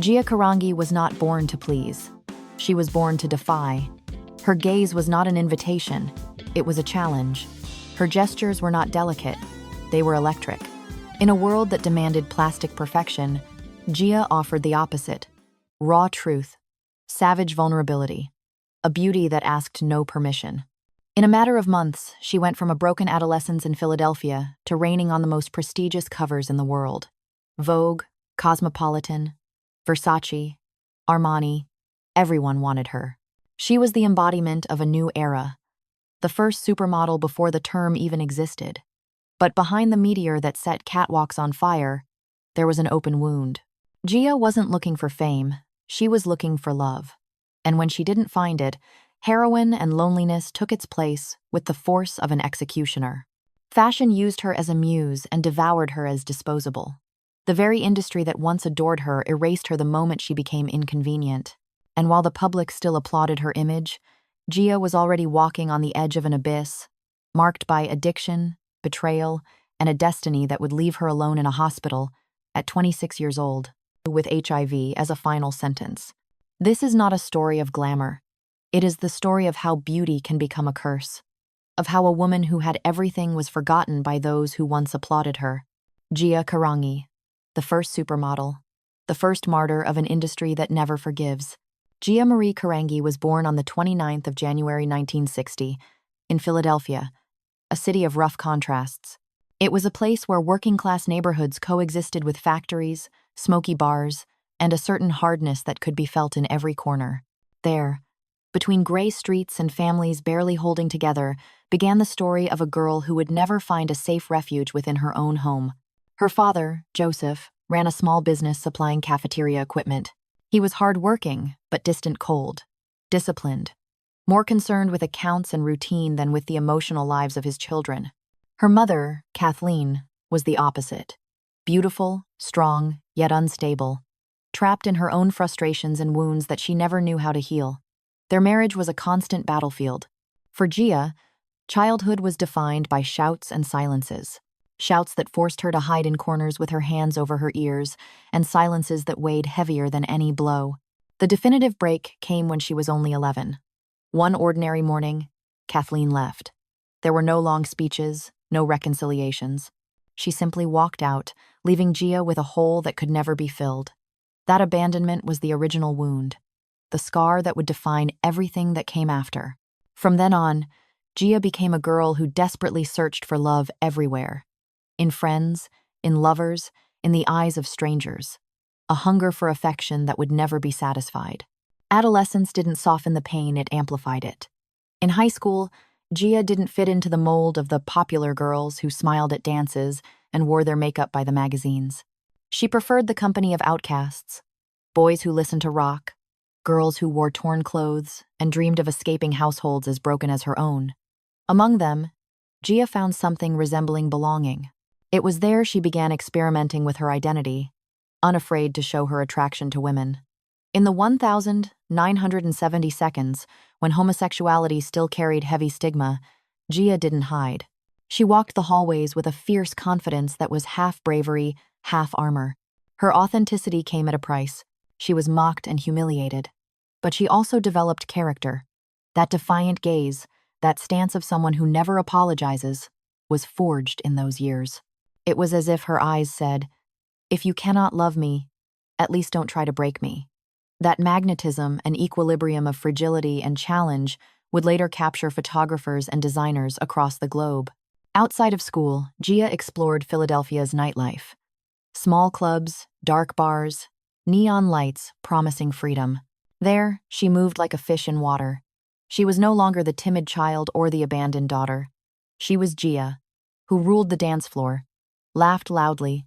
Gia Carangi was not born to please. She was born to defy. Her gaze was not an invitation, it was a challenge. Her gestures were not delicate, they were electric. In a world that demanded plastic perfection, Gia offered the opposite: raw truth, savage vulnerability, a beauty that asked no permission. In a matter of months, she went from a broken adolescence in Philadelphia to reigning on the most prestigious covers in the world: Vogue, Cosmopolitan, Versace, Armani. Everyone wanted her. She was the embodiment of a new era, the first supermodel before the term even existed. But behind the meteor that set catwalks on fire, there was an open wound. Gia wasn't looking for fame, she was looking for love. And when she didn't find it, heroin and loneliness took its place with the force of an executioner. Fashion used her as a muse and devoured her as disposable. The very industry that once adored her erased her the moment she became inconvenient. And while the public still applauded her image, Gia was already walking on the edge of an abyss, marked by addiction, betrayal, and a destiny that would leave her alone in a hospital at 26 years old, with HIV as a final sentence. This is not a story of glamour. It is the story of how beauty can become a curse, of how a woman who had everything was forgotten by those who once applauded her. Gia Carangi, the first supermodel, the first martyr of an industry that never forgives. Gia Marie Carangi was born on the 29th of January 1960 in Philadelphia, a city of rough contrasts. It was a place where working-class neighborhoods coexisted with factories, smoky bars, and a certain hardness that could be felt in every corner. There, between gray streets and families barely holding together, began the story of a girl who would never find a safe refuge within her own home. Her father, Joseph, ran a small business supplying cafeteria equipment. He was hard-working, but distant cold, disciplined, more concerned with accounts and routine than with the emotional lives of his children. Her mother, Kathleen, was the opposite. Beautiful, strong, yet unstable, trapped in her own frustrations and wounds that she never knew how to heal. Their marriage was a constant battlefield. For Gia, childhood was defined by shouts and silences. Shouts that forced her to hide in corners with her hands over her ears, and silences that weighed heavier than any blow. The definitive break came when she was only 11. One ordinary morning, Kathleen left. There were no long speeches, no reconciliations. She simply walked out, leaving Gia with a hole that could never be filled. That abandonment was the original wound, the scar that would define everything that came after. From then on, Gia became a girl who desperately searched for love everywhere. In friends, in lovers, in the eyes of strangers. A hunger for affection that would never be satisfied. Adolescence didn't soften the pain, it amplified it. In high school, Gia didn't fit into the mold of the popular girls who smiled at dances and wore their makeup by the magazines. She preferred the company of outcasts, boys who listened to rock, girls who wore torn clothes and dreamed of escaping households as broken as her own. Among them, Gia found something resembling belonging. It was there she began experimenting with her identity, unafraid to show her attraction to women. In the 1,970 seconds, when homosexuality still carried heavy stigma, Gia didn't hide. She walked the hallways with a fierce confidence that was half bravery, half armor. Her authenticity came at a price. She was mocked and humiliated. But she also developed character. That defiant gaze, that stance of someone who never apologizes, was forged in those years. It was as if her eyes said, "If you cannot love me, at least don't try to break me." That magnetism and equilibrium of fragility and challenge would later capture photographers and designers across the globe. Outside of school, Gia explored Philadelphia's nightlife. Small clubs, dark bars, neon lights promising freedom. There, she moved like a fish in water. She was no longer the timid child or the abandoned daughter. She was Gia, who ruled the dance floor, laughed loudly,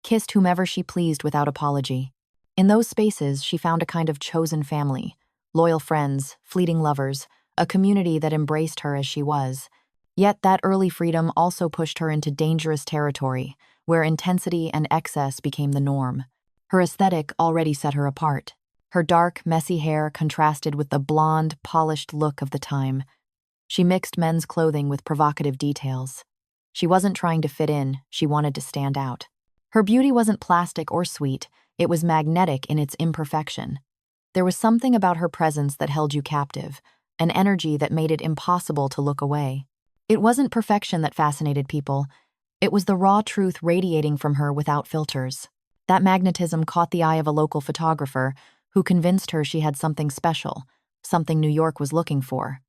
kissed whomever she pleased without apology. In those spaces, she found a kind of chosen family, loyal friends, fleeting lovers, a community that embraced her as she was. Yet that early freedom also pushed her into dangerous territory, where intensity and excess became the norm. Her aesthetic already set her apart. Her dark, messy hair contrasted with the blonde, polished look of the time. She mixed men's clothing with provocative details. She wasn't trying to fit in, she wanted to stand out. Her beauty wasn't plastic or sweet, It was magnetic in its imperfection. There was something about her presence that held you captive, an energy that made it impossible to look away. It wasn't perfection that fascinated people. It was the raw truth radiating from her without filters. That magnetism caught the eye of a local photographer who convinced her she had something special, something New York was looking for.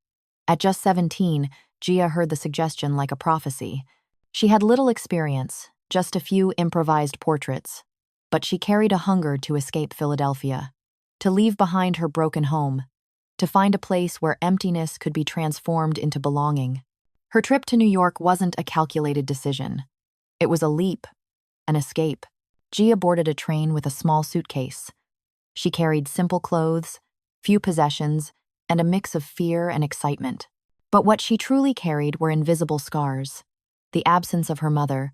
At just 17, Gia heard the suggestion like a prophecy. She had little experience, just a few improvised portraits, but she carried a hunger to escape Philadelphia, to leave behind her broken home, to find a place where emptiness could be transformed into belonging. Her trip to New York wasn't a calculated decision. It was a leap, an escape. Gia boarded a train with a small suitcase. She carried simple clothes, few possessions, and a mix of fear and excitement. But what she truly carried were invisible scars: the absence of her mother,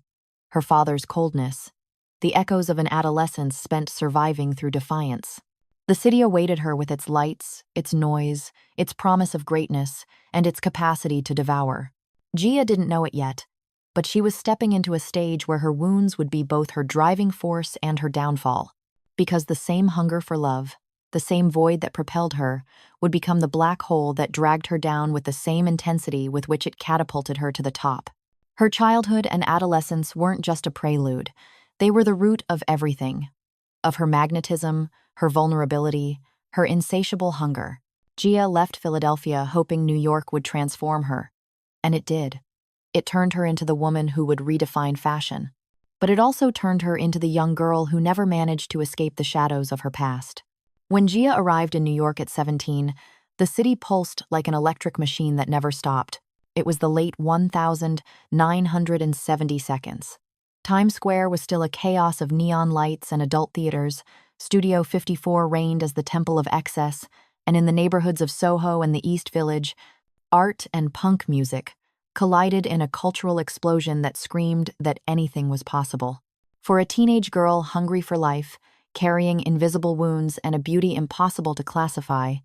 her father's coldness, the echoes of an adolescence spent surviving through defiance. The city awaited her with its lights, its noise, its promise of greatness, and its capacity to devour. Gia didn't know it yet, but she was stepping into a stage where her wounds would be both her driving force and her downfall, because the same hunger for love, the same void that propelled her, would become the black hole that dragged her down with the same intensity with which it catapulted her to the top. Her childhood and adolescence weren't just a prelude. They were the root of everything. Of her magnetism, her vulnerability, her insatiable hunger. Gia left Philadelphia hoping New York would transform her. And it did. It turned her into the woman who would redefine fashion. But it also turned her into the young girl who never managed to escape the shadows of her past. When Gia arrived in New York at 17, the city pulsed like an electric machine that never stopped. It was the late 1970 seconds. Times Square was still a chaos of neon lights and adult theaters. Studio 54 reigned as the temple of excess, and in the neighborhoods of Soho and the East Village, art and punk music collided in a cultural explosion that screamed that anything was possible. For a teenage girl hungry for life, carrying invisible wounds and a beauty impossible to classify,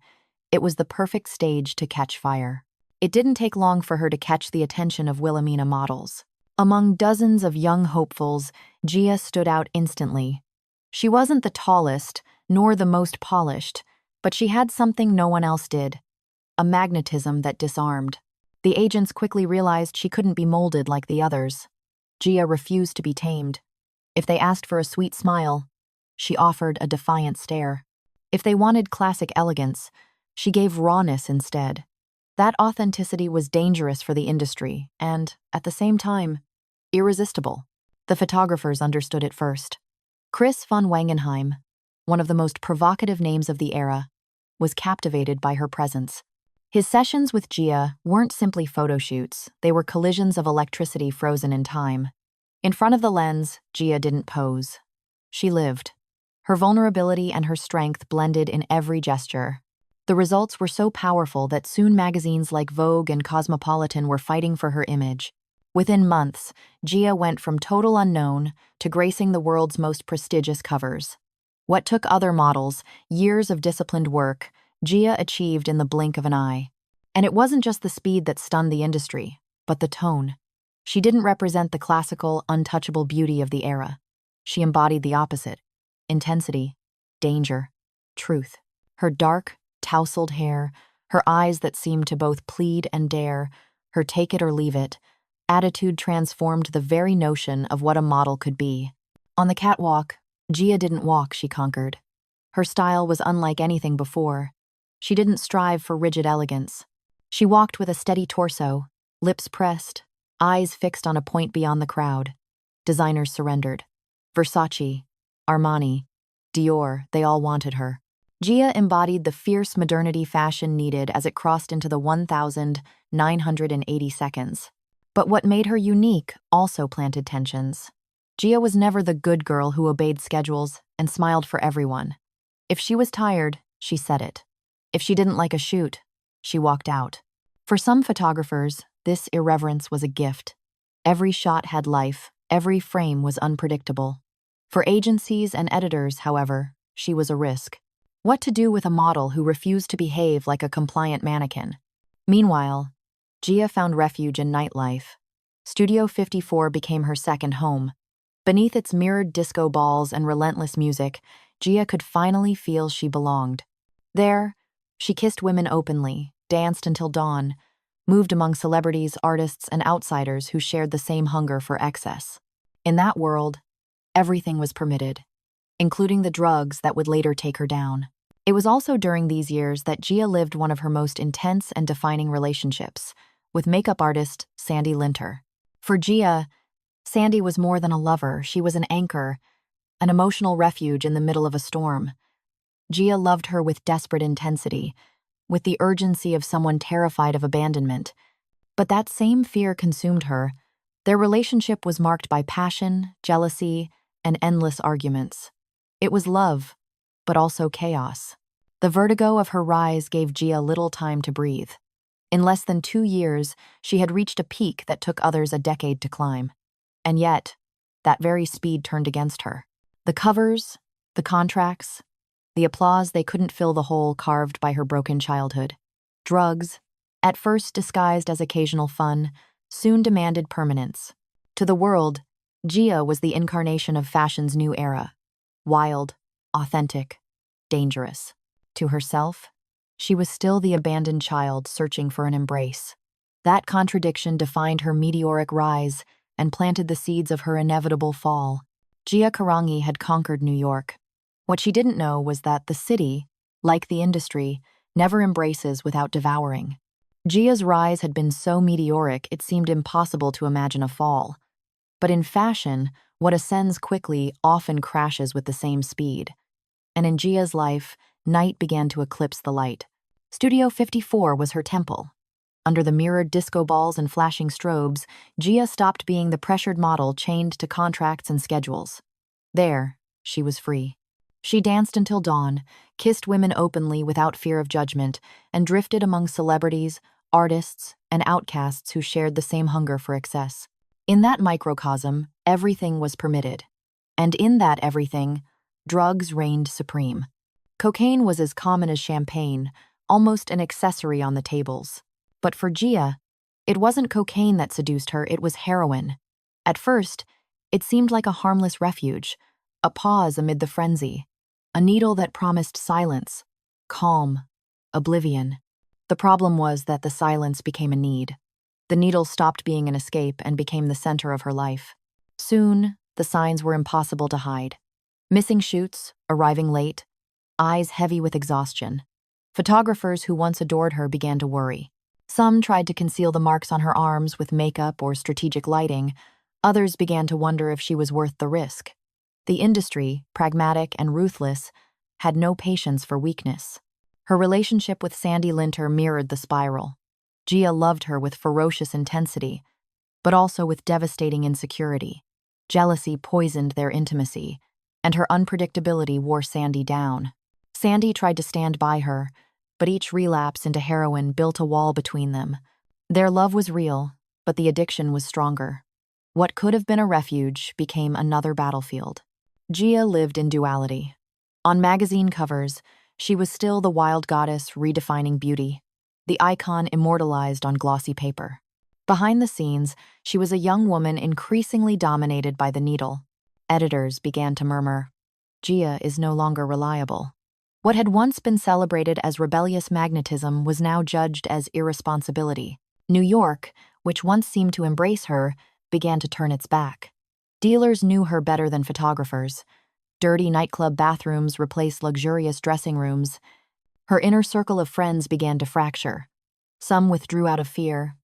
it was the perfect stage to catch fire. It didn't take long for her to catch the attention of Wilhelmina models. Among dozens of young hopefuls, Gia stood out instantly. She wasn't the tallest, nor the most polished, but she had something no one else did: a magnetism that disarmed. The agents quickly realized she couldn't be molded like the others. Gia refused to be tamed. If they asked for a sweet smile, she offered a defiant stare. If they wanted classic elegance, she gave rawness instead. That authenticity was dangerous for the industry and, at the same time, irresistible. The photographers understood it first. Chris von Wangenheim, one of the most provocative names of the era, was captivated by her presence. His sessions with Gia weren't simply photo shoots, they were collisions of electricity frozen in time. In front of the lens, Gia didn't pose. She lived. Her vulnerability and her strength blended in every gesture. The results were so powerful that soon magazines like Vogue and Cosmopolitan were fighting for her image. Within months, Gia went from total unknown to gracing the world's most prestigious covers. What took other models years of disciplined work, Gia achieved in the blink of an eye. And it wasn't just the speed that stunned the industry, but the tone. She didn't represent the classical, untouchable beauty of the era. She embodied the opposite: intensity, danger, truth. Her dark, tousled hair, her eyes that seemed to both plead and dare, her take it or leave it attitude transformed the very notion of what a model could be. On the catwalk, Gia didn't walk, she conquered. Her style was unlike anything before. She didn't strive for rigid elegance. She walked with a steady torso, lips pressed, eyes fixed on a point beyond the crowd. Designers surrendered. Versace, Armani, Dior, they all wanted her. Gia embodied the fierce modernity fashion needed as it crossed into the 1980 seconds. But what made her unique also planted tensions. Gia was never the good girl who obeyed schedules and smiled for everyone. If she was tired, she said it. If she didn't like a shoot, she walked out. For some photographers, this irreverence was a gift. Every shot had life, every frame was unpredictable. For agencies and editors, however, she was a risk. What to do with a model who refused to behave like a compliant mannequin? Meanwhile, Gia found refuge in nightlife. Studio 54 became her second home. Beneath its mirrored disco balls and relentless music, Gia could finally feel she belonged. There, she kissed women openly, danced until dawn, moved among celebrities, artists, and outsiders who shared the same hunger for excess. In that world, everything was permitted, including the drugs that would later take her down. It was also during these years that Gia lived one of her most intense and defining relationships, with makeup artist Sandy Linter. For Gia, Sandy was more than a lover. She was an anchor, an emotional refuge in the middle of a storm. Gia loved her with desperate intensity, with the urgency of someone terrified of abandonment. But that same fear consumed her. Their relationship was marked by passion, jealousy, and endless arguments. It was love, but also chaos. The vertigo of her rise gave Gia little time to breathe. In less than 2 years, she had reached a peak that took others a decade to climb. And yet, that very speed turned against her. The covers, the contracts, the applause, they couldn't fill the hole carved by her broken childhood. Drugs, at first disguised as occasional fun, soon demanded permanence. To the world, Gia was the incarnation of fashion's new era. Wild, authentic, dangerous. To herself, she was still the abandoned child searching for an embrace. That contradiction defined her meteoric rise and planted the seeds of her inevitable fall. Gia Carangi had conquered New York. What she didn't know was that the city, like the industry, never embraces without devouring. Gia's rise had been so meteoric it seemed impossible to imagine a fall. But in fashion, what ascends quickly often crashes with the same speed. And in Gia's life, night began to eclipse the light. Studio 54 was her temple. Under the mirrored disco balls and flashing strobes, Gia stopped being the pressured model chained to contracts and schedules. There, she was free. She danced until dawn, kissed women openly without fear of judgment, and drifted among celebrities, artists, and outcasts who shared the same hunger for excess. In that microcosm, everything was permitted. And in that everything, drugs reigned supreme. Cocaine was as common as champagne, almost an accessory on the tables. But for Gia, it wasn't cocaine that seduced her, it was heroin. At first, it seemed like a harmless refuge, a pause amid the frenzy, a needle that promised silence, calm, oblivion. The problem was that the silence became a need. The needle stopped being an escape and became the center of her life. Soon, the signs were impossible to hide. Missing shoots, arriving late, eyes heavy with exhaustion. Photographers who once adored her began to worry. Some tried to conceal the marks on her arms with makeup or strategic lighting. Others began to wonder if she was worth the risk. The industry, pragmatic and ruthless, had no patience for weakness. Her relationship with Sandy Linter mirrored the spiral. Gia loved her with ferocious intensity, but also with devastating insecurity. Jealousy poisoned their intimacy, and her unpredictability wore Sandy down. Sandy tried to stand by her, but each relapse into heroin built a wall between them. Their love was real, but the addiction was stronger. What could have been a refuge became another battlefield. Gia lived in duality. On magazine covers, she was still the wild goddess redefining beauty, the icon immortalized on glossy paper. Behind the scenes, she was a young woman increasingly dominated by the needle. Editors began to murmur, "Gia is no longer reliable." What had once been celebrated as rebellious magnetism was now judged as irresponsibility. New York, which once seemed to embrace her, began to turn its back. Dealers knew her better than photographers. Dirty nightclub bathrooms replaced luxurious dressing rooms. Her inner circle of friends began to fracture. Some withdrew out of fear,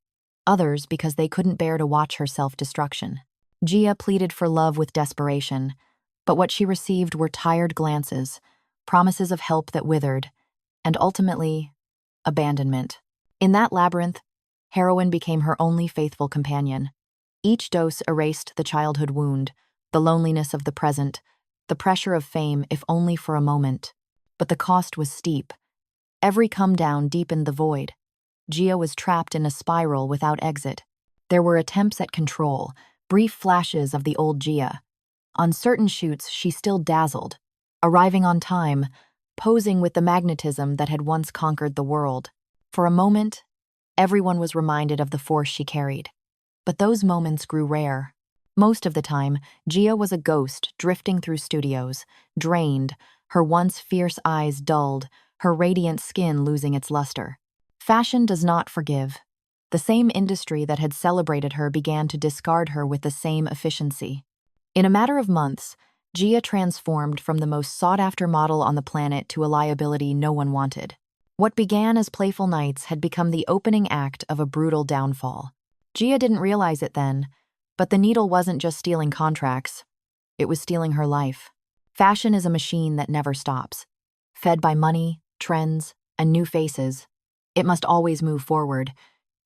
others because they couldn't bear to watch her self-destruction. Gia pleaded for love with desperation, but what she received were tired glances, promises of help that withered, and ultimately, abandonment. In that labyrinth, heroin became her only faithful companion. Each dose erased the childhood wound, the loneliness of the present, the pressure of fame, if only for a moment. But the cost was steep. Every come-down deepened the void. Gia was trapped in a spiral without exit. There were attempts at control, brief flashes of the old Gia. On certain shoots, she still dazzled, arriving on time, posing with the magnetism that had once conquered the world. For a moment, everyone was reminded of the force she carried. But those moments grew rare. Most of the time, Gia was a ghost drifting through studios, drained, her once fierce eyes dulled, her radiant skin losing its luster. Fashion does not forgive. The same industry that had celebrated her began to discard her with the same efficiency. In a matter of months, Gia transformed from the most sought-after model on the planet to a liability no one wanted. What began as playful nights had become the opening act of a brutal downfall. Gia didn't realize it then, but the needle wasn't just stealing contracts. It was stealing her life. Fashion is a machine that never stops. Fed by money, trends, and new faces, it must always move forward,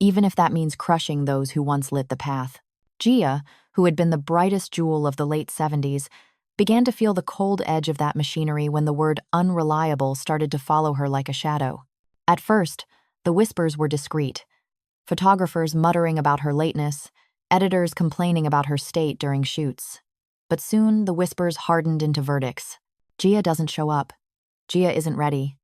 even if that means crushing those who once lit the path. Gia, who had been the brightest jewel of the late 70s, began to feel the cold edge of that machinery when the word unreliable started to follow her like a shadow. At first, the whispers were discreet. Photographers muttering about her lateness, editors complaining about her state during shoots. But soon, the whispers hardened into verdicts. Gia doesn't show up. Gia isn't ready.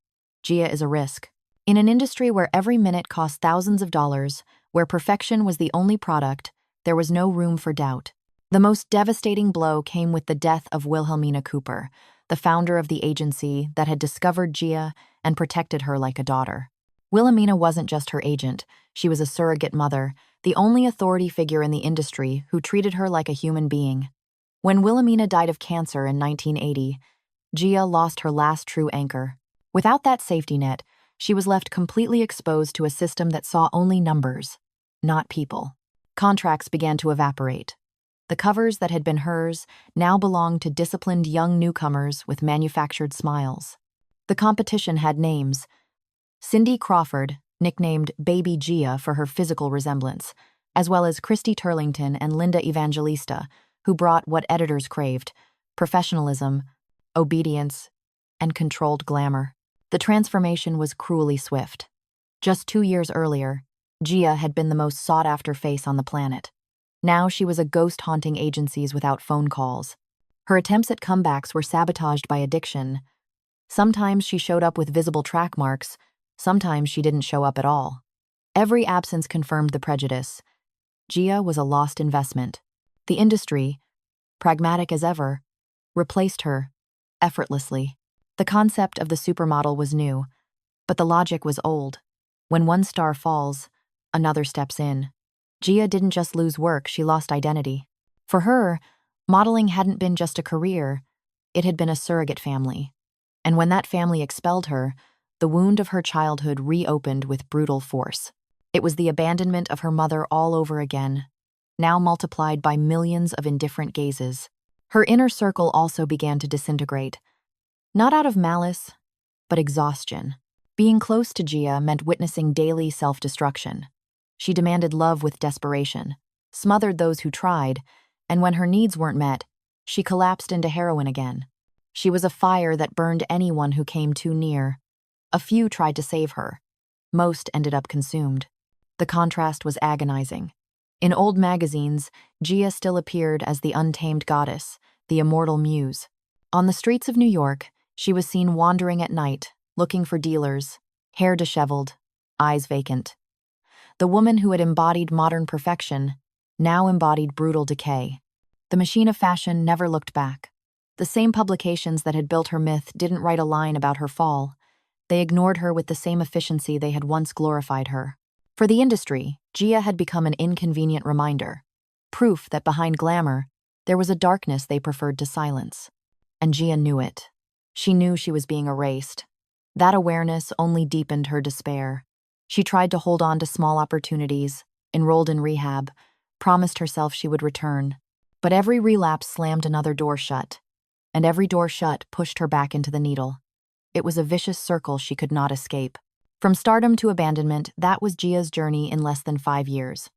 Gia is a risk. In an industry where every minute cost thousands of dollars, where perfection was the only product, there was no room for doubt. The most devastating blow came with the death of Wilhelmina Cooper, the founder of the agency that had discovered Gia and protected her like a daughter. Wilhelmina wasn't just her agent, she was a surrogate mother, the only authority figure in the industry who treated her like a human being. When Wilhelmina died of cancer in 1980, Gia lost her last true anchor. Without that safety net, she was left completely exposed to a system that saw only numbers, not people. Contracts began to evaporate. The covers that had been hers now belonged to disciplined young newcomers with manufactured smiles. The competition had names. Cindy Crawford, nicknamed Baby Gia for her physical resemblance, as well as Christy Turlington and Linda Evangelista, who brought what editors craved: professionalism, obedience, and controlled glamour. The transformation was cruelly swift. Just 2 years earlier, Gia had been the most sought-after face on the planet. Now she was a ghost haunting agencies without phone calls. Her attempts at comebacks were sabotaged by addiction. Sometimes she showed up with visible track marks, sometimes she didn't show up at all. Every absence confirmed the prejudice. Gia was a lost investment. The industry, pragmatic as ever, replaced her effortlessly. The concept of the supermodel was new, but the logic was old. When one star falls, another steps in. Gia didn't just lose work, she lost identity. For her, modeling hadn't been just a career, it had been a surrogate family. And when that family expelled her, the wound of her childhood reopened with brutal force. It was the abandonment of her mother all over again, now multiplied by millions of indifferent gazes. Her inner circle also began to disintegrate. Not out of malice, but exhaustion. Being close to Gia meant witnessing daily self-destruction. She demanded love with desperation, smothered those who tried, and when her needs weren't met, she collapsed into heroin again. She was a fire that burned anyone who came too near. A few tried to save her. Most ended up consumed. The contrast was agonizing. In old magazines, Gia still appeared as the untamed goddess, the immortal muse. On the streets of New York, she was seen wandering at night, looking for dealers, hair disheveled, eyes vacant. The woman who had embodied modern perfection now embodied brutal decay. The machine of fashion never looked back. The same publications that had built her myth didn't write a line about her fall. They ignored her with the same efficiency they had once glorified her. For the industry, Gia had become an inconvenient reminder, proof that behind glamour, there was a darkness they preferred to silence. And Gia knew it. She knew she was being erased. That awareness only deepened her despair. She tried to hold on to small opportunities, enrolled in rehab, promised herself she would return. But every relapse slammed another door shut, and every door shut pushed her back into the needle. It was a vicious circle she could not escape. From stardom to abandonment, that was Gia's journey in less than 5 years.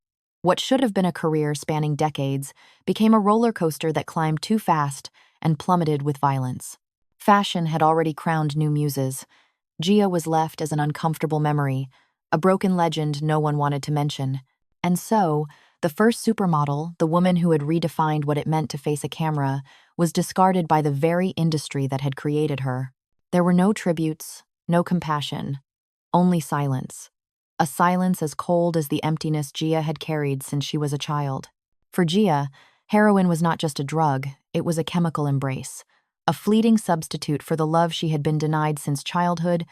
What should have been a career spanning decades became a roller coaster that climbed too fast and plummeted with violence. Fashion had already crowned new muses. Gia was left as an uncomfortable memory, a broken legend no one wanted to mention. And so, the first supermodel, the woman who had redefined what it meant to face a camera, was discarded by the very industry that had created her. There were no tributes, no compassion, only silence. A silence as cold as the emptiness Gia had carried since she was a child. For Gia, Heroin was not just a drug, it was a chemical embrace, a fleeting substitute for the love she had been denied since childhood,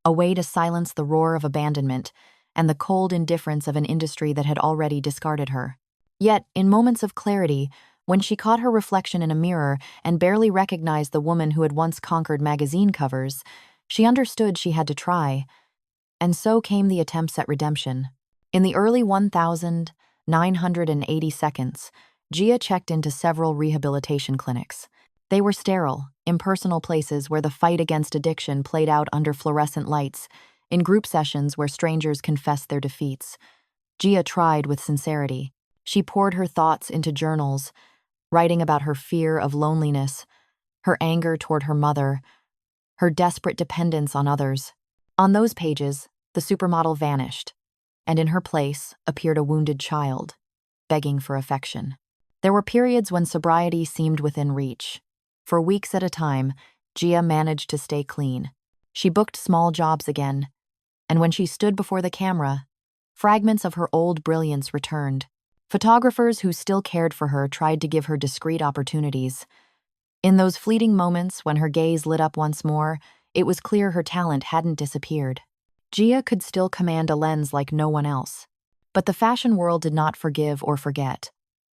a way to silence the roar of abandonment and the cold indifference of an industry that had already discarded her. Yet, in moments of clarity, when she caught her reflection in a mirror and barely recognized the woman who had once conquered magazine covers, she understood she had to try. And so came the attempts at redemption. In the early 1980 seconds, Gia checked into several rehabilitation clinics. They were sterile, impersonal places where the fight against addiction played out under fluorescent lights, in group sessions where strangers confessed their defeats. Gia tried with sincerity. She poured her thoughts into journals, writing about her fear of loneliness, her anger toward her mother, her desperate dependence on others. On those pages, the supermodel vanished, and in her place appeared a wounded child, begging for affection. There were periods when sobriety seemed within reach. For weeks at a time, Gia managed to stay clean. She booked small jobs again, and when she stood before the camera, fragments of her old brilliance returned. Photographers who still cared for her tried to give her discreet opportunities. In those fleeting moments when her gaze lit up once more, it was clear her talent hadn't disappeared. Gia could still command a lens like no one else. But the fashion world did not forgive or forget.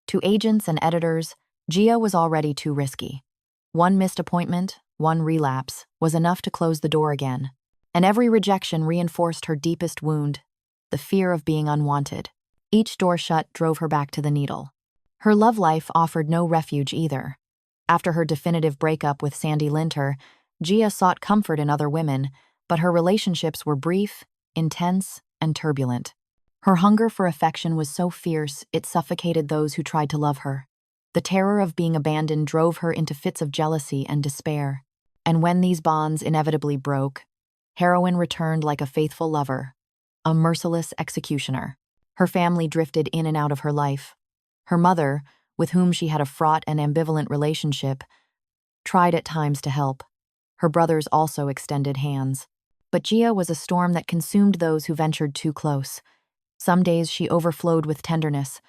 To agents and editors, Gia was already too risky. One missed appointment, one relapse, was enough to close the door again. And every rejection reinforced her deepest wound, the fear of being unwanted. Each door shut drove her back to the needle. Her love life offered no refuge either. After her definitive breakup with Sandy Linter, Gia sought comfort in other women, but her relationships were brief, intense, and turbulent. Her hunger for affection was so fierce it suffocated those who tried to love her. The terror of being abandoned drove her into fits of jealousy and despair. And when these bonds inevitably broke, heroin returned like a faithful lover, a merciless executioner. Her family drifted in and out of her life. Her mother, with whom she had a fraught and ambivalent relationship, tried at times to help. Her brothers also extended hands. But Gia was a storm that consumed those who ventured too close. Some days she overflowed with tenderness,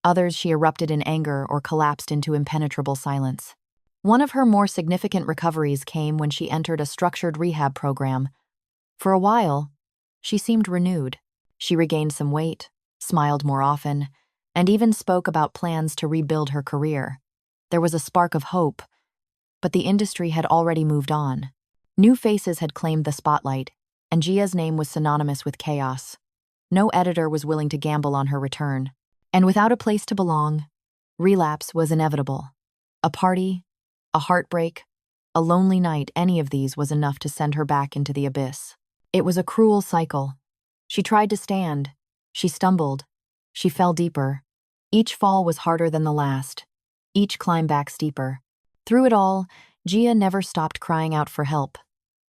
others she erupted in anger or collapsed into impenetrable silence. One of her more significant recoveries came when she entered a structured rehab program. For a while, she seemed renewed. She regained some weight, smiled more often, and even spoke about plans to rebuild her career. There was a spark of hope, but the industry had already moved on. New faces had claimed the spotlight, and Gia's name was synonymous with chaos. No editor was willing to gamble on her return. And without a place to belong, relapse was inevitable. A party, a heartbreak, a lonely night, any of these was enough to send her back into the abyss. It was a cruel cycle. She tried to stand. She stumbled. She fell deeper. Each fall was harder than the last. Each climb back steeper. Through it all, Gia never stopped crying out for help,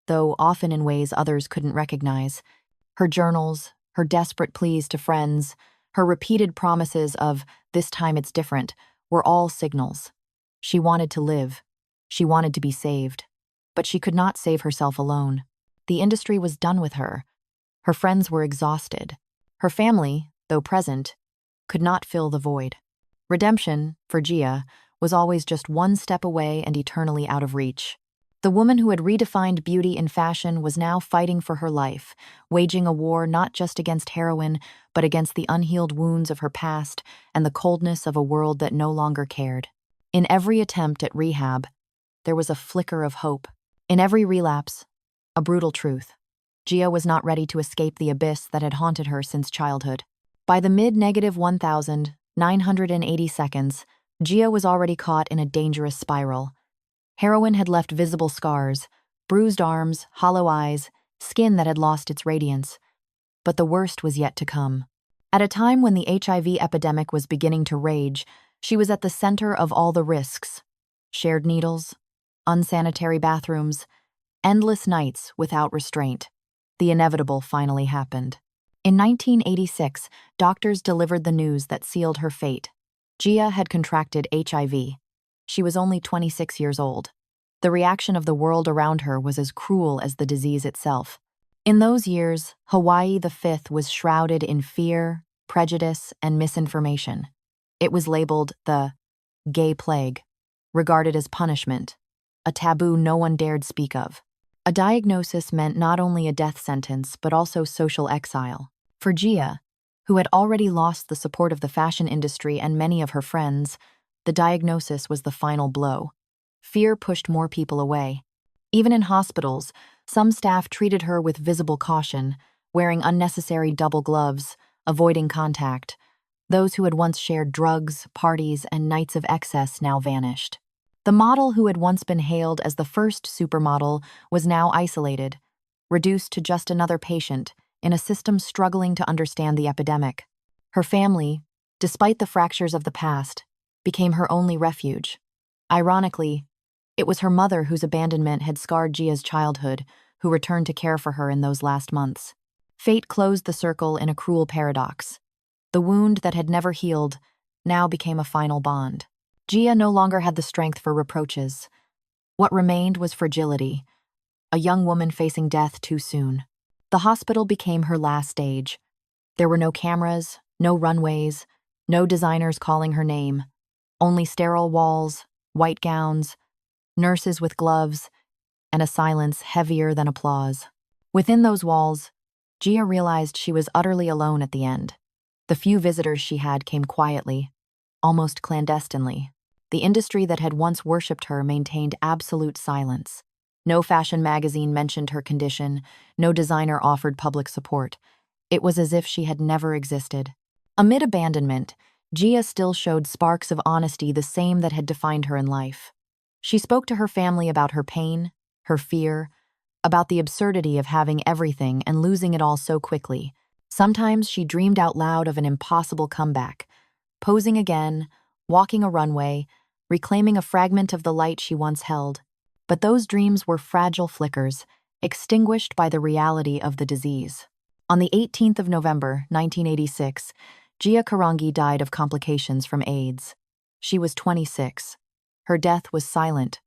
though often in ways others couldn't recognize. Her journals, her desperate pleas to friends, her repeated promises of, "this time it's different," were all signals. She wanted to live. She wanted to be saved. But she could not save herself alone. The industry was done with her. Her friends were exhausted. Her family, though present, could not fill the void. Redemption, for Gia, was always just one step away and eternally out of reach. The woman who had redefined beauty in fashion was now fighting for her life, waging a war not just against heroin, but against the unhealed wounds of her past and the coldness of a world that no longer cared. In every attempt at rehab, there was a flicker of hope. In every relapse, a brutal truth. Gia was not ready to escape the abyss that had haunted her since childhood. By the mid-1980 seconds, Gia was already caught in a dangerous spiral. Heroin had left visible scars, bruised arms, hollow eyes, skin that had lost its radiance. But the worst was yet to come. At a time when the HIV epidemic was beginning to rage, she was at the center of all the risks. Shared needles, unsanitary bathrooms, endless nights without restraint. The inevitable finally happened. In 1986, doctors delivered the news that sealed her fate. Gia had contracted HIV. She was only 26 years old. The reaction of the world around her was as cruel as the disease itself. In those years, Hawaii V was shrouded in fear, prejudice, and misinformation. It was labeled the gay plague, regarded as punishment, a taboo no one dared speak of. A diagnosis meant not only a death sentence but also social exile. For Gia, who had already lost the support of the fashion industry and many of her friends, the diagnosis was the final blow. Fear pushed more people away. Even in hospitals, some staff treated her with visible caution, wearing unnecessary double gloves, avoiding contact. Those who had once shared drugs, parties, and nights of excess now vanished. The model who had once been hailed as the first supermodel was now isolated, reduced to just another patient in a system struggling to understand the epidemic. Her family, despite the fractures of the past, became her only refuge. Ironically, it was her mother whose abandonment had scarred Gia's childhood, who returned to care for her in those last months. Fate closed the circle in a cruel paradox. The wound that had never healed now became a final bond. Gia no longer had the strength for reproaches. What remained was fragility, a young woman facing death too soon. The hospital became her last stage. There were no cameras, no runways, no designers calling her name. Only sterile walls, white gowns, nurses with gloves, and a silence heavier than applause. Within those walls, Gia realized she was utterly alone at the end. The few visitors she had came quietly, almost clandestinely. The industry that had once worshipped her maintained absolute silence. No fashion magazine mentioned her condition, no designer offered public support. It was as if she had never existed. Amid abandonment, Gia still showed sparks of honesty, the same that had defined her in life. She spoke to her family about her pain, her fear, about the absurdity of having everything and losing it all so quickly. Sometimes she dreamed out loud of an impossible comeback, posing again, walking a runway, reclaiming a fragment of the light she once held. But those dreams were fragile flickers, extinguished by the reality of the disease. On the 18th of November, 1986, Gia Carangi died of complications from AIDS. She was 26. Her death was silent,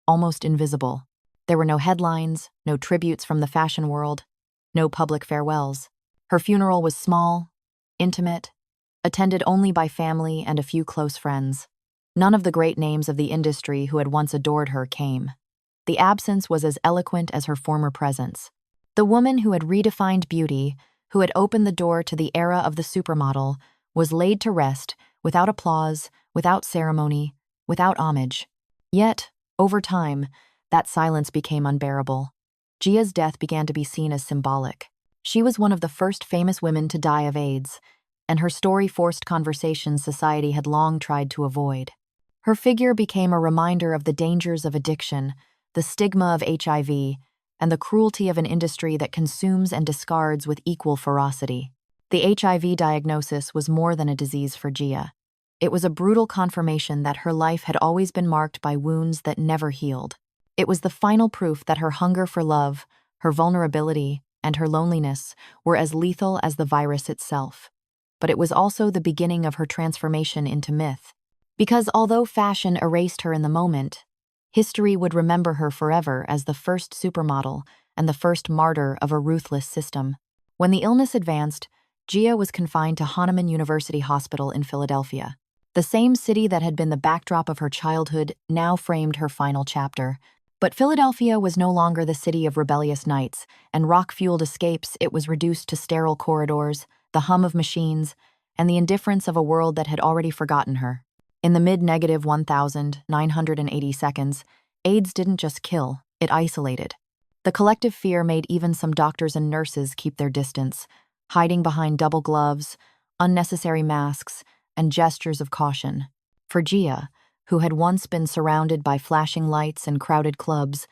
almost invisible. There were no headlines, no tributes from the fashion world, no public farewells. Her funeral was small, intimate, attended only by family and a few close friends. None of the great names of the industry who had once adored her came. The absence was as eloquent as her former presence. The woman who had redefined beauty, who had opened the door to the era of the supermodel, was laid to rest without applause, without ceremony, without homage. Yet, over time, that silence became unbearable. Gia's death began to be seen as symbolic. She was one of the first famous women to die of AIDS, and her story forced conversations society had long tried to avoid. Her figure became a reminder of the dangers of addiction, the stigma of HIV, and the cruelty of an industry that consumes and discards with equal ferocity. The HIV diagnosis was more than a disease for Gia. It was a brutal confirmation that her life had always been marked by wounds that never healed. It was the final proof that her hunger for love, her vulnerability, and her loneliness were as lethal as the virus itself. But it was also the beginning of her transformation into myth. Because although fashion erased her in the moment, history would remember her forever as the first supermodel and the first martyr of a ruthless system. When the illness advanced, Gia was confined to Hahnemann University Hospital in Philadelphia. The same city that had been the backdrop of her childhood now framed her final chapter. But Philadelphia was no longer the city of rebellious nights and rock-fueled escapes. It was reduced to sterile corridors, the hum of machines, and the indifference of a world that had already forgotten her. In the mid-negative 1,980 seconds, AIDS didn't just kill, it isolated. The collective fear made even some doctors and nurses keep their distance, hiding behind double gloves, unnecessary masks, and gestures of caution. For Gia, who had once been surrounded by flashing lights and crowded clubs,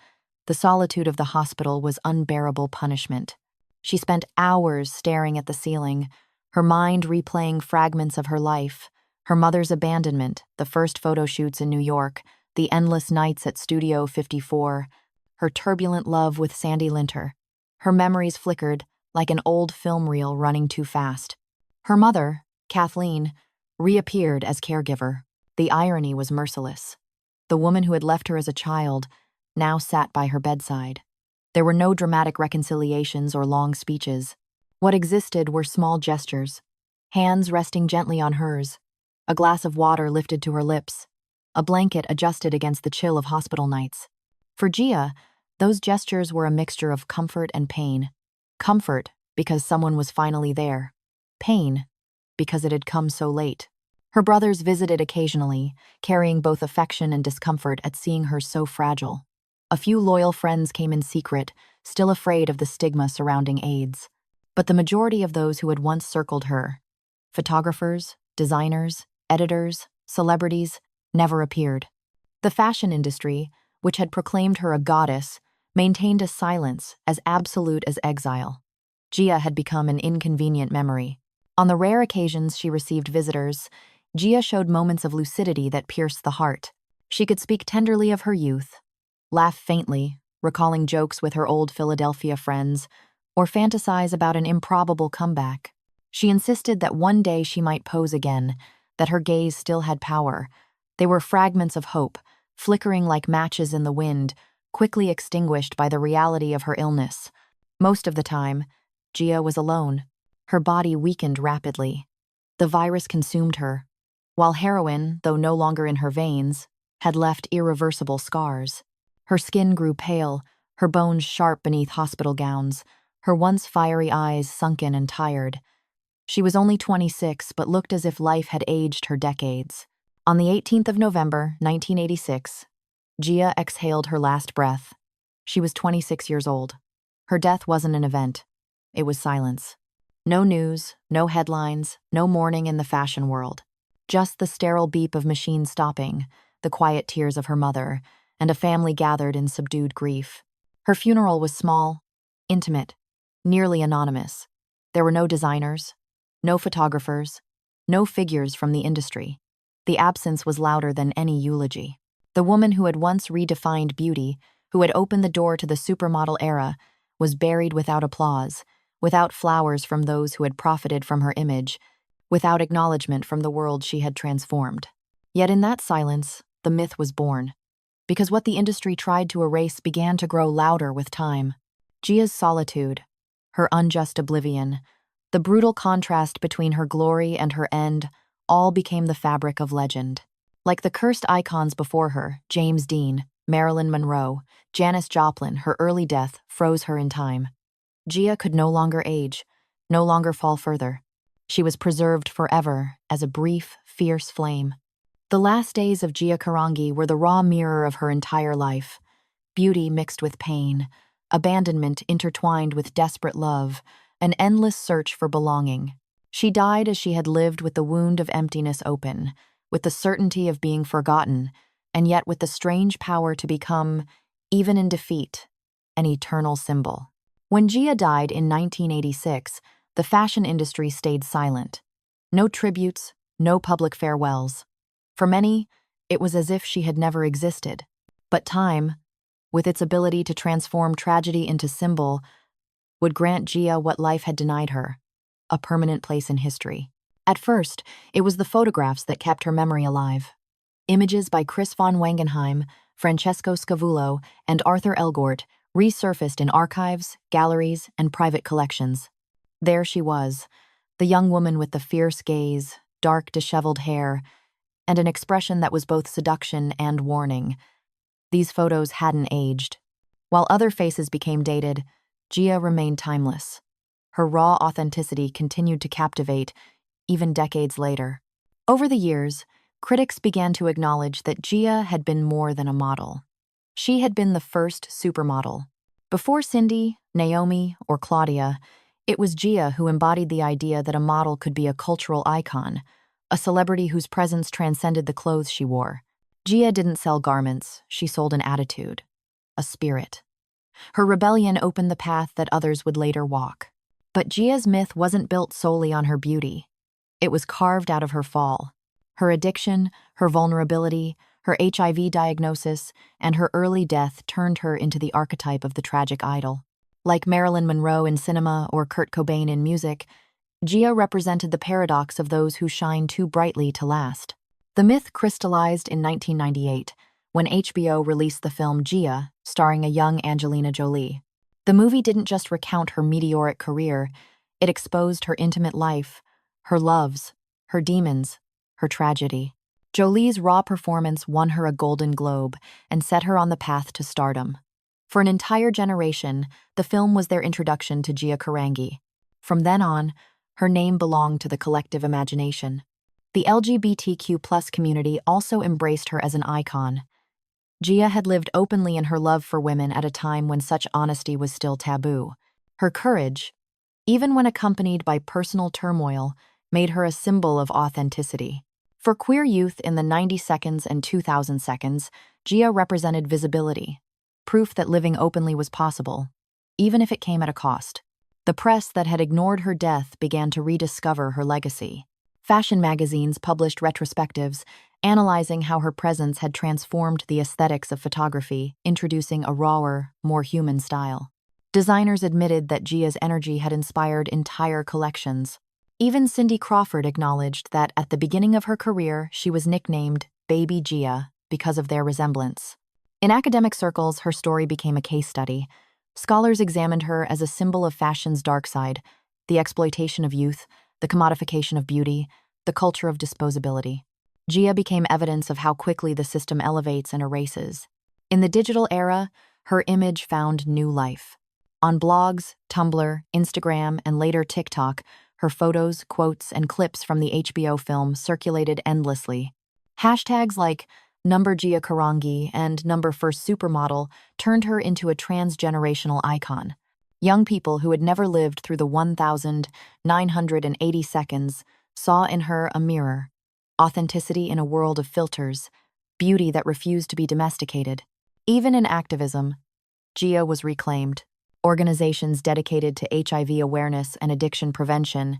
the solitude of the hospital was unbearable punishment. She spent hours staring at the ceiling, her mind replaying fragments of her life, her mother's abandonment, the first photo shoots in New York, the endless nights at Studio 54, her turbulent love with Sandy Linter. Her memories flickered like an old film reel running too fast. Her mother, Kathleen, reappeared as caregiver. The irony was merciless. The woman who had left her as a child now sat by her bedside. There were no dramatic reconciliations or long speeches. What existed were small gestures, hands resting gently on hers, a glass of water lifted to her lips, a blanket adjusted against the chill of hospital nights. For Gia, those gestures were a mixture of comfort and pain. Comfort, because someone was finally there. Pain, because it had come so late. Her brothers visited occasionally, carrying both affection and discomfort at seeing her so fragile. A few loyal friends came in secret, still afraid of the stigma surrounding AIDS. But the majority of those who had once circled her, photographers, designers, editors, celebrities, never appeared. The fashion industry, which had proclaimed her a goddess, maintained a silence as absolute as exile. Gia had become an inconvenient memory. On the rare occasions she received visitors, Gia showed moments of lucidity that pierced the heart. She could speak tenderly of her youth, laugh faintly, recalling jokes with her old Philadelphia friends, or fantasize about an improbable comeback. She insisted that one day she might pose again, that her gaze still had power. They were fragments of hope, flickering like matches in the wind, quickly extinguished by the reality of her illness. Most of the time, Gia was alone. Her body weakened rapidly. The virus consumed her, while heroin, though no longer in her veins, had left irreversible scars. Her skin grew pale, her bones sharp beneath hospital gowns, her once fiery eyes sunken and tired. She was only 26, but looked as if life had aged her decades. On the 18th of November, 1986, Gia exhaled her last breath. She was 26 years old. Her death wasn't an event. It was silence. No news, no headlines, no mourning in the fashion world. Just the sterile beep of machines stopping, the quiet tears of her mother, and a family gathered in subdued grief. Her funeral was small, intimate, nearly anonymous. There were no designers, no photographers, no figures from the industry. The absence was louder than any eulogy. The woman who had once redefined beauty, who had opened the door to the supermodel era, was buried without applause, without flowers from those who had profited from her image, without acknowledgement from the world she had transformed. Yet in that silence, the myth was born. Because what the industry tried to erase began to grow louder with time. Gia's solitude, her unjust oblivion, the brutal contrast between her glory and her end, all became the fabric of legend. Like the cursed icons before her, James Dean, Marilyn Monroe, Janis Joplin, her early death froze her in time. Gia could no longer age, no longer fall further. She was preserved forever as a brief, fierce flame. The last days of Gia Carangi were the raw mirror of her entire life. Beauty mixed with pain, abandonment intertwined with desperate love, an endless search for belonging. She died as she had lived, with the wound of emptiness open, with the certainty of being forgotten, and yet with the strange power to become, even in defeat, an eternal symbol. When Gia died in 1986, the fashion industry stayed silent. No tributes, no public farewells. For many, it was as if she had never existed. But time, with its ability to transform tragedy into symbol, would grant Gia what life had denied her, a permanent place in history. At first, it was the photographs that kept her memory alive. Images by Chris von Wangenheim, Francesco Scavullo, and Arthur Elgort resurfaced in archives, galleries, and private collections. There she was, the young woman with the fierce gaze, dark, disheveled hair, and an expression that was both seduction and warning. These photos hadn't aged. While other faces became dated, Gia remained timeless. Her raw authenticity continued to captivate, even decades later. Over the years, critics began to acknowledge that Gia had been more than a model. She had been the first supermodel. Before Cindy, Naomi, or Claudia, it was Gia who embodied the idea that a model could be a cultural icon, a celebrity whose presence transcended the clothes she wore. Gia didn't sell garments, she sold an attitude, a spirit. Her rebellion opened the path that others would later walk. But Gia's myth wasn't built solely on her beauty. It was carved out of her fall. Her addiction, her vulnerability, her HIV diagnosis, and her early death turned her into the archetype of the tragic idol. Like Marilyn Monroe in cinema or Kurt Cobain in music, Gia represented the paradox of those who shine too brightly to last. The myth crystallized in 1998, when HBO released the film Gia, starring a young Angelina Jolie. The movie didn't just recount her meteoric career, it exposed her intimate life, her loves, her demons, her tragedy. Jolie's raw performance won her a Golden Globe and set her on the path to stardom. For an entire generation, the film was their introduction to Gia Carangi. From then on, her name belonged to the collective imagination. The LGBTQ+ community also embraced her as an icon. Gia had lived openly in her love for women at a time when such honesty was still taboo. Her courage, even when accompanied by personal turmoil, made her a symbol of authenticity. For queer youth in the 90 seconds and 2000 seconds, Gia represented visibility, proof that living openly was possible, even if it came at a cost. The press that had ignored her death began to rediscover her legacy. Fashion magazines published retrospectives, analyzing how her presence had transformed the aesthetics of photography, introducing a rawer, more human style. Designers admitted that Gia's energy had inspired entire collections. Even Cindy Crawford acknowledged that at the beginning of her career, she was nicknamed Baby Gia because of their resemblance. In academic circles, her story became a case study. Scholars examined her as a symbol of fashion's dark side, the exploitation of youth, the commodification of beauty, the culture of disposability. Gia became evidence of how quickly the system elevates and erases. In the digital era, her image found new life. On blogs, Tumblr, Instagram, and later TikTok, her photos, quotes, and clips from the HBO film circulated endlessly. Hashtags like #Gia Carangi and #First Supermodel turned her into a transgenerational icon. Young people who had never lived through the 1,980 seconds saw in her a mirror, authenticity in a world of filters, beauty that refused to be domesticated. Even in activism, Gia was reclaimed. Organizations dedicated to HIV awareness and addiction prevention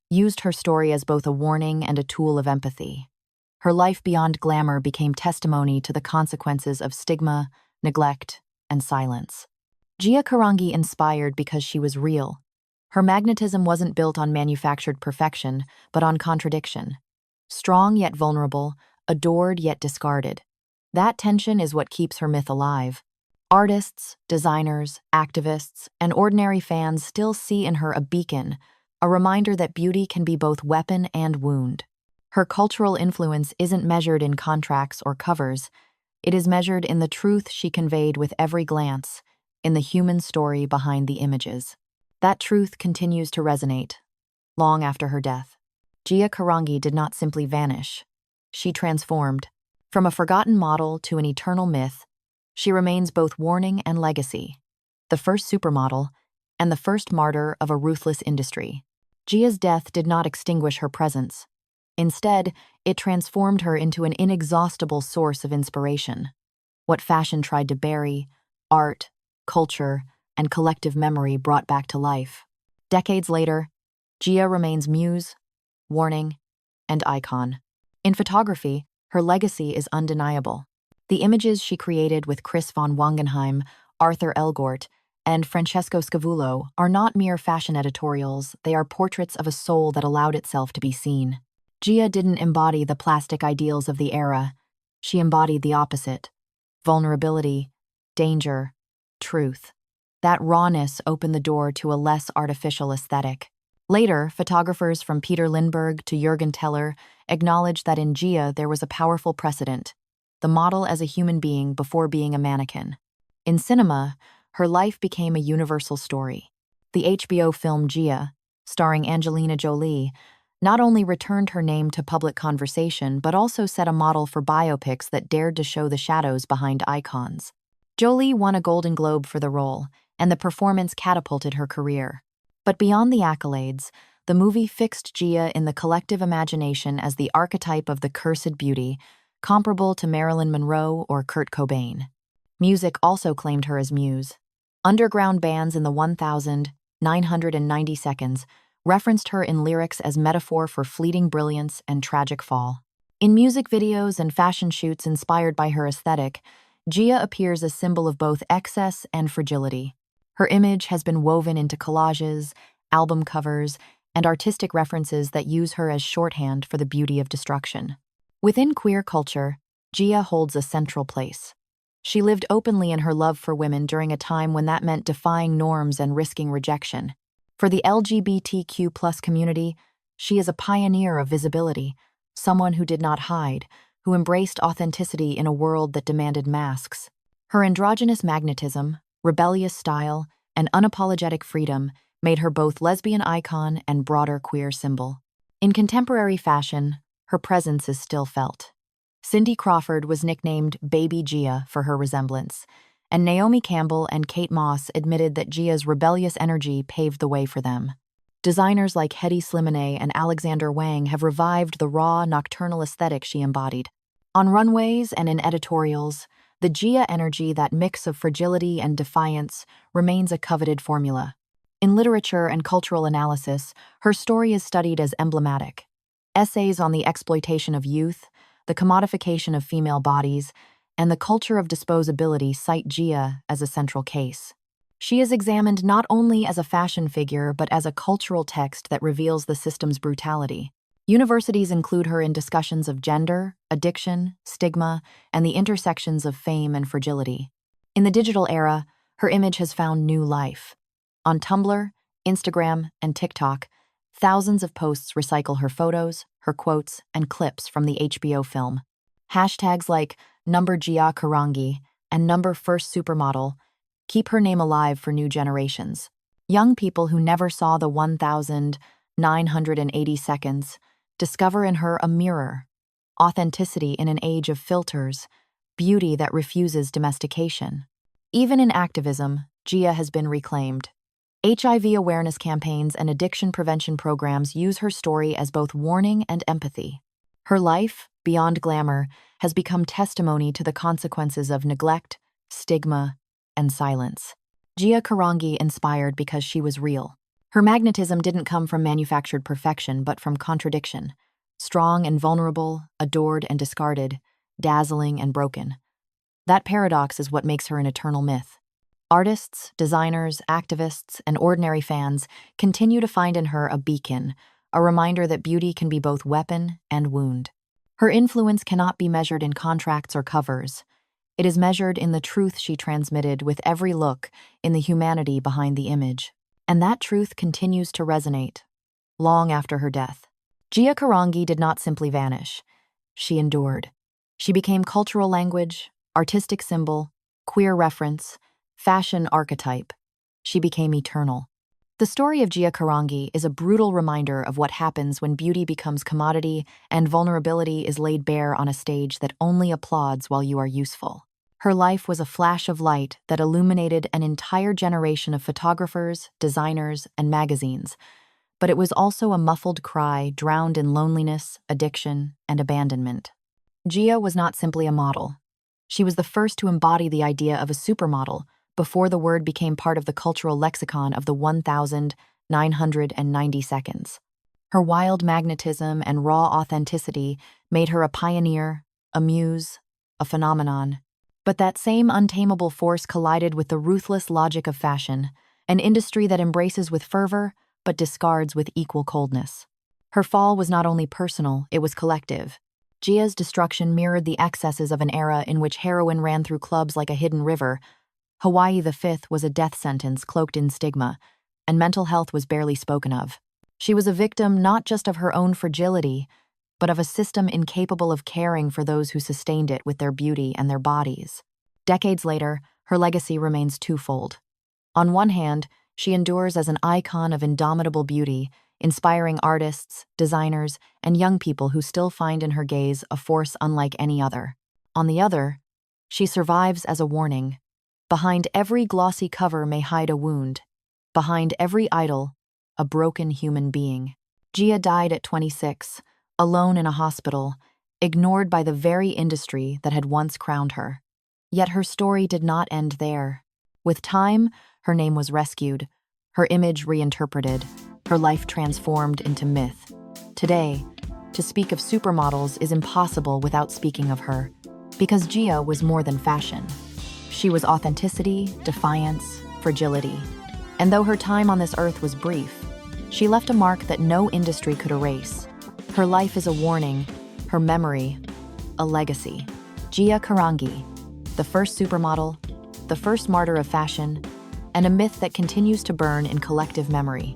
used her story as both a warning and a tool of empathy. Her life beyond glamour became testimony to the consequences of stigma, neglect, and silence. Gia Carangi inspired because she was real. Her magnetism wasn't built on manufactured perfection, but on contradiction. Strong yet vulnerable, adored yet discarded. That tension is what keeps her myth alive. Artists, designers, activists, and ordinary fans still see in her a beacon, a reminder that beauty can be both weapon and wound. Her cultural influence isn't measured in contracts or covers. It is measured in the truth she conveyed with every glance, in the human story behind the images. That truth continues to resonate, long after her death. Gia Carangi did not simply vanish. She transformed. From a forgotten model to an eternal myth, she remains both warning and legacy, the first supermodel and the first martyr of a ruthless industry. Gia's death did not extinguish her presence. Instead, it transformed her into an inexhaustible source of inspiration. What fashion tried to bury, art, culture, and collective memory brought back to life. Decades later, Gia remains muse, warning, and icon. In photography, her legacy is undeniable. The images she created with Chris von Wangenheim, Arthur Elgort, and Francesco Scavullo are not mere fashion editorials, they are portraits of a soul that allowed itself to be seen. Gia didn't embody the plastic ideals of the era. She embodied the opposite: vulnerability, danger, truth. That rawness opened the door to a less artificial aesthetic. Later, photographers from Peter Lindbergh to Jürgen Teller acknowledged that in Gia there was a powerful precedent: the model as a human being before being a mannequin. In cinema, her life became a universal story. The HBO film Gia, starring Angelina Jolie, not only returned her name to public conversation but also set a model for biopics that dared to show the shadows behind icons. Jolie won a Golden Globe for the role, and the performance catapulted her career. But beyond the accolades, the movie fixed Gia in the collective imagination as the archetype of the cursed beauty, comparable to Marilyn Monroe or Kurt Cobain. Music also claimed her as muse. Underground bands in the 1,990 seconds referenced her in lyrics as metaphor for fleeting brilliance and tragic fall. In music videos and fashion shoots inspired by her aesthetic, Gia appears as symbol of both excess and fragility. Her image has been woven into collages, album covers, and artistic references that use her as shorthand for the beauty of destruction. Within queer culture, Gia holds a central place. She lived openly in her love for women during a time when that meant defying norms and risking rejection. For the LGBTQ+ community, she is a pioneer of visibility, someone who did not hide, who embraced authenticity in a world that demanded masks. Her androgynous magnetism, rebellious style, and unapologetic freedom made her both lesbian icon and broader queer symbol. In contemporary fashion, her presence is still felt. Cindy Crawford was nicknamed Baby Gia for her resemblance, and Naomi Campbell and Kate Moss admitted that Gia's rebellious energy paved the way for them. Designers like Hedi Slimane and Alexander Wang have revived the raw, nocturnal aesthetic she embodied. On runways and in editorials, the Gia energy, that mix of fragility and defiance, remains a coveted formula. In literature and cultural analysis, her story is studied as emblematic. Essays on the exploitation of youth, the commodification of female bodies, and the culture of disposability cite Gia as a central case. She is examined not only as a fashion figure but as a cultural text that reveals the system's brutality. Universities include her in discussions of gender, addiction, stigma, and the intersections of fame and fragility. In the digital era, her image has found new life. On Tumblr, Instagram, and TikTok, thousands of posts recycle her photos, her quotes, and clips from the HBO film. Hashtags like #Gia Carangi and #First Supermodel keep her name alive for new generations. Young people who never saw the 1,980 seconds discover in her a mirror, authenticity in an age of filters, beauty that refuses domestication. Even in activism, Gia has been reclaimed. HIV awareness campaigns and addiction prevention programs use her story as both warning and empathy. Her life, beyond glamour, has become testimony to the consequences of neglect, stigma, and silence. Gia Carangi inspired because she was real. Her magnetism didn't come from manufactured perfection, but from contradiction. Strong and vulnerable, adored and discarded, dazzling and broken. That paradox is what makes her an eternal myth. Artists, designers, activists, and ordinary fans continue to find in her a beacon, a reminder that beauty can be both weapon and wound. Her influence cannot be measured in contracts or covers. It is measured in the truth she transmitted with every look, in the humanity behind the image. And that truth continues to resonate, long after her death. Gia Carangi did not simply vanish. She endured. She became cultural language, artistic symbol, queer reference, fashion archetype. She became eternal. The story of Gia Carangi is a brutal reminder of what happens when beauty becomes commodity and vulnerability is laid bare on a stage that only applauds while you are useful. Her life was a flash of light that illuminated an entire generation of photographers, designers, and magazines, but it was also a muffled cry drowned in loneliness, addiction, and abandonment. Gia was not simply a model. She was the first to embody the idea of a supermodel before the word became part of the cultural lexicon of the 1,990 seconds. Her wild magnetism and raw authenticity made her a pioneer, a muse, a phenomenon. But that same untamable force collided with the ruthless logic of fashion, an industry that embraces with fervor but discards with equal coldness. Her fall was not only personal, it was collective. Gia's destruction mirrored the excesses of an era in which heroin ran through clubs like a hidden river. Hawaii V was a death sentence cloaked in stigma, and mental health was barely spoken of. She was a victim not just of her own fragility, but of a system incapable of caring for those who sustained it with their beauty and their bodies. Decades later, her legacy remains twofold. On one hand, she endures as an icon of indomitable beauty, inspiring artists, designers, and young people who still find in her gaze a force unlike any other. On the other, she survives as a warning. Behind every glossy cover may hide a wound. Behind every idol, a broken human being. Gia died at 26, alone in a hospital, ignored by the very industry that had once crowned her. Yet her story did not end there. With time, her name was rescued, her image reinterpreted, her life transformed into myth. Today, to speak of supermodels is impossible without speaking of her, because Gia was more than fashion. She was authenticity, defiance, fragility. And though her time on this earth was brief, she left a mark that no industry could erase. Her life is a warning, her memory, a legacy. Gia Carangi, the first supermodel, the first martyr of fashion, and a myth that continues to burn in collective memory.